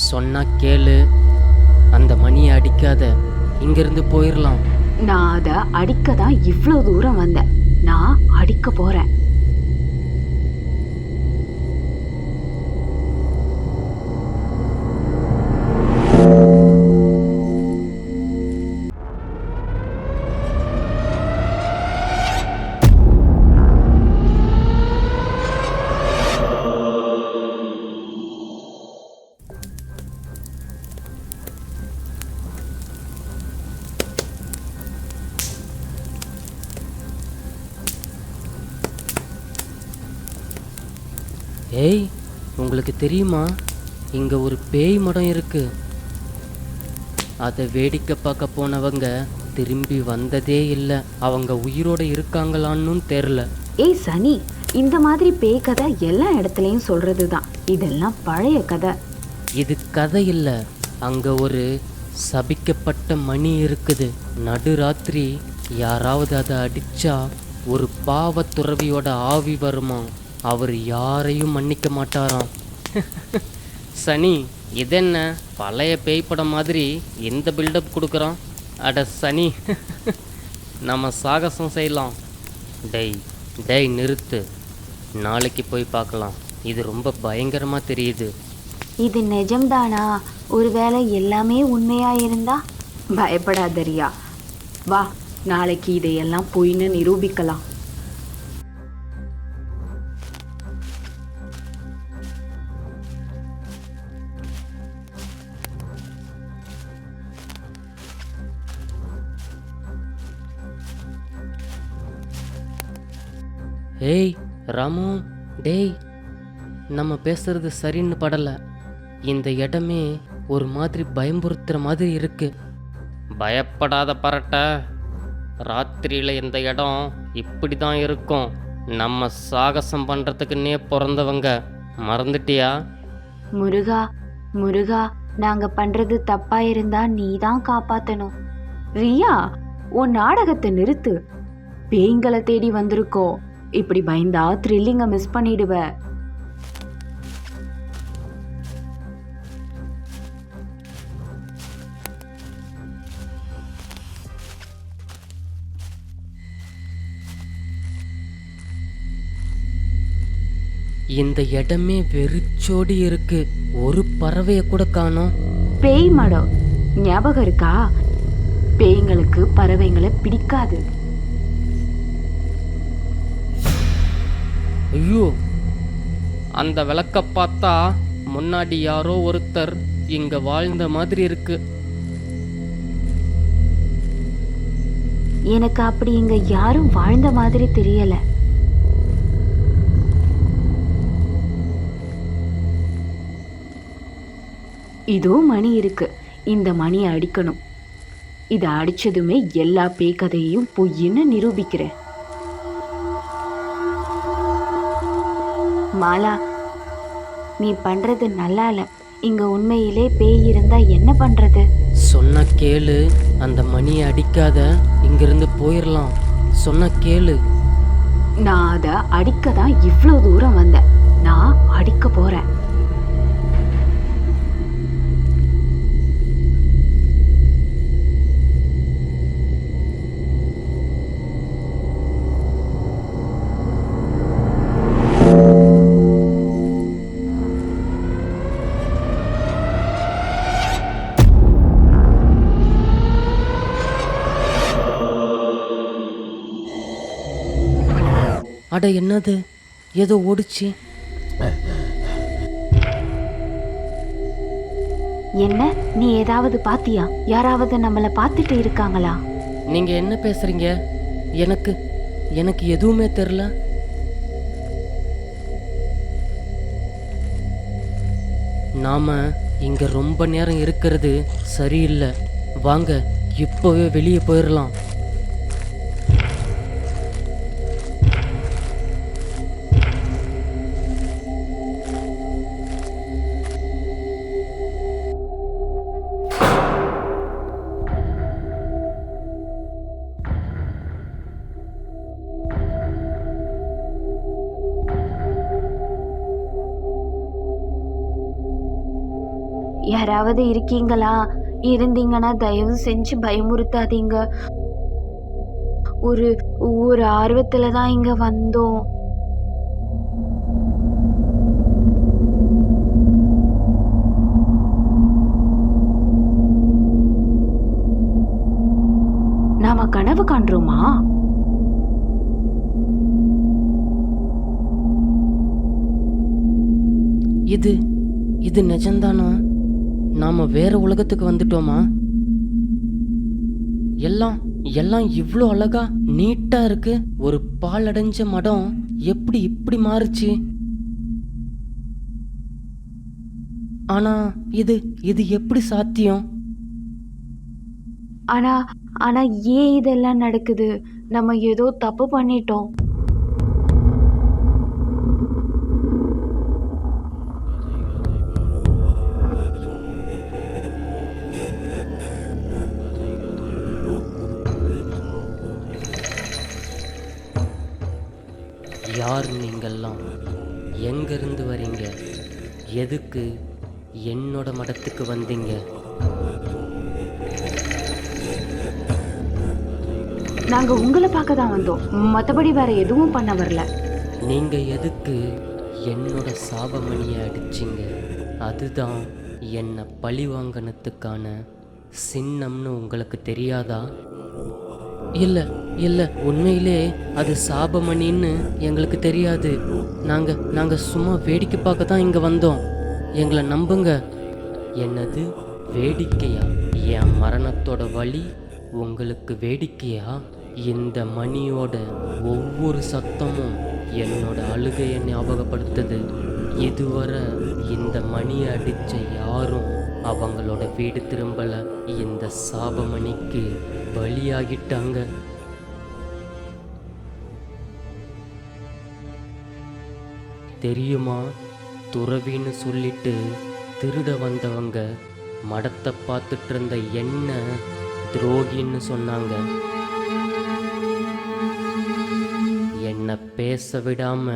சொன்னா கேளு, அந்த மணியை அடிக்காத, இங்கிருந்து போயிடலாம். நான் அதை அடிக்க தான் இவ்வளோ தூரம் வந்தேன். நான் அடிக்க போறேன். ஏய், உங்களுக்கு தெரியுமா, இங்க ஒரு பேய் மடம் இருக்கு. அதை வேடிக்கை பார்க்க போனவங்க திரும்பி வந்ததே இல்லை. அவங்க உயிரோட இருக்காங்களான்னு தெரில. ஏய் சனி, இந்த மாதிரி பேய் கதை எல்லா இடத்துலையும் சொல்றது தான். இதெல்லாம் பழைய கதை. இது கதை இல்லை, அங்க ஒரு சபிக்கப்பட்ட மணி இருக்குது. நடுராத்திரி யாராவது அதை அடிச்சா ஒரு பாவ துறவியோட ஆவி வருமா. அவர் யாரையும் மன்னிக்க மாட்டாராம். சனி, இதென்ன பழைய பேய் படம் மாதிரி எந்த பில்டப் கொடுக்குறான்? அட சனி, நம்ம சாகசம் செய்யலாம். டேய் நிறுத்து, நாளைக்கு போய் பார்க்கலாம். இது ரொம்ப பயங்கரமாக தெரியுது. இது நிஜம்தானா? ஒருவேளை எல்லாமே உண்மையா இருந்தா? பயப்படாத ரியா, வா, நாளைக்கு இதையெல்லாம் பொய்ன்னு நிரூபிக்கலாம். ஏய் ராமு, டேய், நம்ம பேசுறது சரின்னு படலை. இந்த இடமே ஒரு மாதிரி பயம்புறுத்துற மாதிரி இருக்கு. பயப்படாத பரட்ட, ராத்திரியில் இந்த இடம் இப்படி தான் இருக்கும். நம்ம சாகசம் பண்ணுறதுக்குன்னே பிறந்தவங்க, மறந்துட்டியா? முருகா, நாங்க பண்றது தப்பா இருந்தா நீ தான் காப்பாத்தணும். ரியா, உன் நாடகத்தை நிறுத்து. பேய்களை தேடி வந்திருக்கோம். இப்படி பயந்தா த்ரில்லிங்க மிஸ் பண்ணிடுவ. இந்த இடமே வெறிச்சோடி இருக்கு. ஒரு பறவையை கூட காணோம். பேய் மடம் ஞாபகம் இருக்கா? பேய்ங்களுக்கு பறவைங்களை பிடிக்காது. ஐயோ, அந்த விளக்க பார்த்தா முன்னாடி யாரோ ஒருத்தர் இங்க வாழ்ந்த மாதிரி இருக்கு. எனக்கு அப்படி இங்க யாரும் வாழ்ந்த மாதிரி தெரியல. இதோ மணி இருக்கு. இந்த மணியை அடிக்கணும். இதை அடிச்சதுமே எல்லா பேய் கதையையும் பொய்ன்னு நிரூபிக்கிறேன். மாலா, நீ பண்றது நல்லா இல்ல. இங்க உண்மையிலே பேய் இருந்தா என்ன பண்றது? சொன்ன கேளு, அந்த மணியை அடிக்காத, இங்கிருந்து போயிடலாம். சொன்ன கேளு. நான் அதை அடிக்க தான் இவ்வளோ தூரம் வந்தேன். நான் அடிக்க போறேன். அட, என்னது? ஏதோ ஓடிச்சு. என்ன, நீ ஏதாவது பாத்தியா? யாராவது நம்மள பார்த்துட்டு இருக்காங்களா? நீங்க என்ன பேசுறீங்க? எனக்கு எதுவுமே தெரியல. நாம இங்க ரொம்ப நேரம் இருக்கிறது சரியில்லை. வாங்க, இப்போவே வெளியே போயிடலாம். யாராவது இருக்கீங்களா? இருந்தீங்கன்னா தயவு செஞ்சு பயமுறுத்தாதீங்க. ஒரு ஒரு ஆர்வத்துல தான் இங்க வந்தோம். நாம கனவு காண்றோமா? இது இது நிஜம்தானா? நாம வேற உலகத்துக்கு வந்துட்டோமா? எல்லாம் எல்லாம் இவ்ளோ அழகா நீட்டா இருக்கு. ஒரு பாழடைஞ்ச மடம் எப்படி இப்படி மாறுச்சு? ஆனா இது இது எப்படி சாத்தியம்? ஆனா ஆனா ஏன் இதெல்லாம் நடக்குது? நம்ம ஏதோ தப்பு பண்ணிட்டோம். யார் நீங்கெல்லாம்? எங்கிருந்து வரீங்க? எதுக்கு என்னோட மடத்துக்கு வந்தீங்க? நாங்க உங்களை பார்க்க தான் வந்தோம். மத்தபடி வேற எதுவும் பண்ண வரல. நீங்க எதுக்கு என்னோட சாபமணியை அடிச்சிங்க? அதுதான் என்னை பழி வாங்கினதுக்கான சின்னம்னு உங்களுக்கு தெரியாதா? இல்லை இல்லை, உண்மையிலே அது சாபமணின்னு எங்களுக்கு தெரியாது. நாங்கள் சும்மா வேடிக்கை பார்க்க தான் இங்கே வந்தோம். எங்களை நம்புங்க. என்னது வேடிக்கையா? என் மரணத்தோட வழி உங்களுக்கு வேடிக்கையா? இந்த மணியோட ஒவ்வொரு சத்தமும் என்னோட அழுகையை ஞாபகப்படுத்துது. இதுவரை இந்த மணியை அடித்த யாரும் அவங்களோட வீடு திரும்பல. இந்த சாபமணிக்கு பலியாகிட்டாங்க. தெரியுமா? துறவின்னு சொல்லிட்டு திருட வந்தவங்க மடத்தை பார்த்துட்டு இருந்த என்ன துரோகின்னு சொன்னாங்க. என்னை பேச விடாம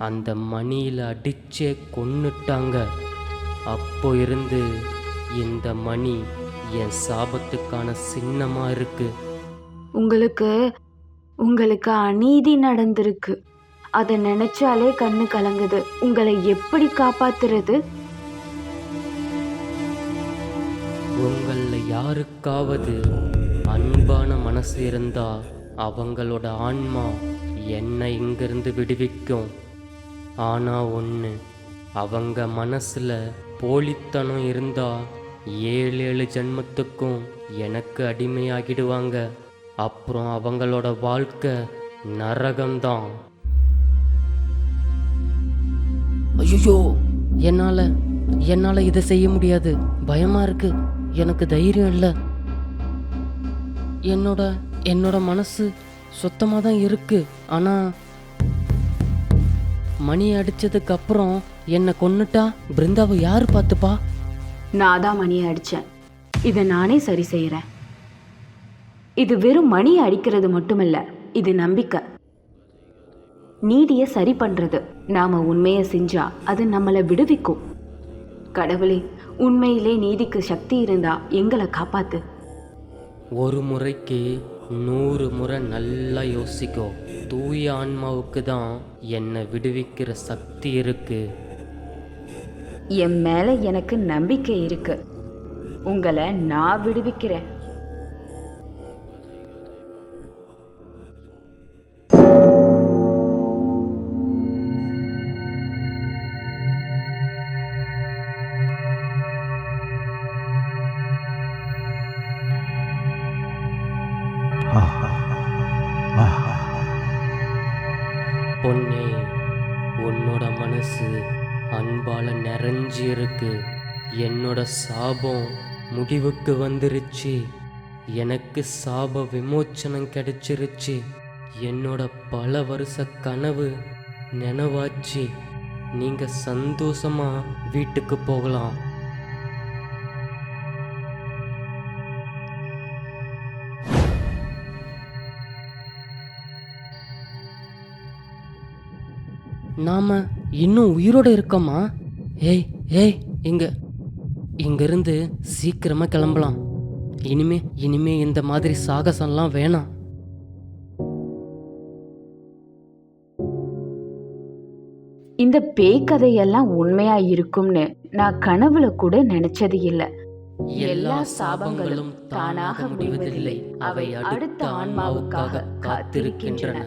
அந்த மணியில் அடிச்சே கொன்னுட்டாங்க. அப்போ இருந்து இந்த மணி என் சாபத்துக்கான சின்னமா இருக்கு. உங்களுக்கு உங்களுக்கு அநீதி நடந்திருக்கு. அதை நினைச்சாலே கண்ணு கலங்குது. உங்களை எப்படி காப்பாத்துறது? உங்களில் யாருக்காவது அன்பான மனசு இருந்தா அவங்களோட ஆன்மா என்னை இங்கிருந்து விடுவிக்கும். ஆனா ஒன்று, அவங்க மனசுல போலித்தனம் இருந்தா 7 ஜென்மத்துக்கும் எனக்கு அடிமையாகிடுவாங்க. அப்புறம் அவங்களோட வாழ்க்கை நரகம்தான். ஐயோ, என்னால இதை செய்ய முடியாது. பயமா இருக்கு. எனக்கு தைரியம் இல்லை. என்னோட மனசு சுத்தமாக தான் இருக்கு. ஆனா மணி அடிச்சதுக்கு அப்புறம் என்னை கொன்னுட்டா பிருந்தாவை யாரு பார்த்துப்பா? நான் தான் மணியை அடிச்சேன். இதை நானே சரி செய்யறேன். இது வெறும் மணியை அடிக்கிறது மட்டுமில்ல, இது நம்பிக்கை. நீதியை சரி பண்றது. நாம உண்மையை செஞ்சா அது நம்மளை விடுவிக்கும். கடவுளே, உண்மையிலே நீதிக்கு சக்தி இருந்தா எங்களை காப்பாத்து. ஒரு முறைக்கு 100 முறை நல்லா யோசிக்கோ. தூய ஆன்மாவுக்கு தான் என்னை விடுவிக்கிற சக்தி இருக்கு. என் மேல எனக்கு நம்பிக்கை இருக்கு. உங்களை நான் விடுவிக்கிறேன். பொன்னே, உன்னோட மனசு அன்பால நிறைஞ்சி இருக்கு. என்னோட சாபம் முடிவுக்கு வந்துருச்சு. எனக்கு சாப விமோச்சனம் கிடைச்சிருச்சு. என்னோட பல வருஷ கனவு நினைவாச்சு. நீங்க சந்தோஷமா வீட்டுக்கு போகலாம். நாம இன்னும் உயிரோட இருக்கோமா? ஏய், இங்க இங்கிருந்து சீக்கிரமா கிளம்பலாம். இனிமே இந்த மாதிரி சாகசம்லாம் வேணாம். இந்த பேய் கதையெல்லாம் உண்மையா இருக்கும்னு நான் கனவுல கூட நினைச்சது இல்ல. எல்லா சாபங்களும் தானாக முடிவதில்லை, அவை அடுத்த ஆன்மாவுக்காக காத்திருக்கின்றன.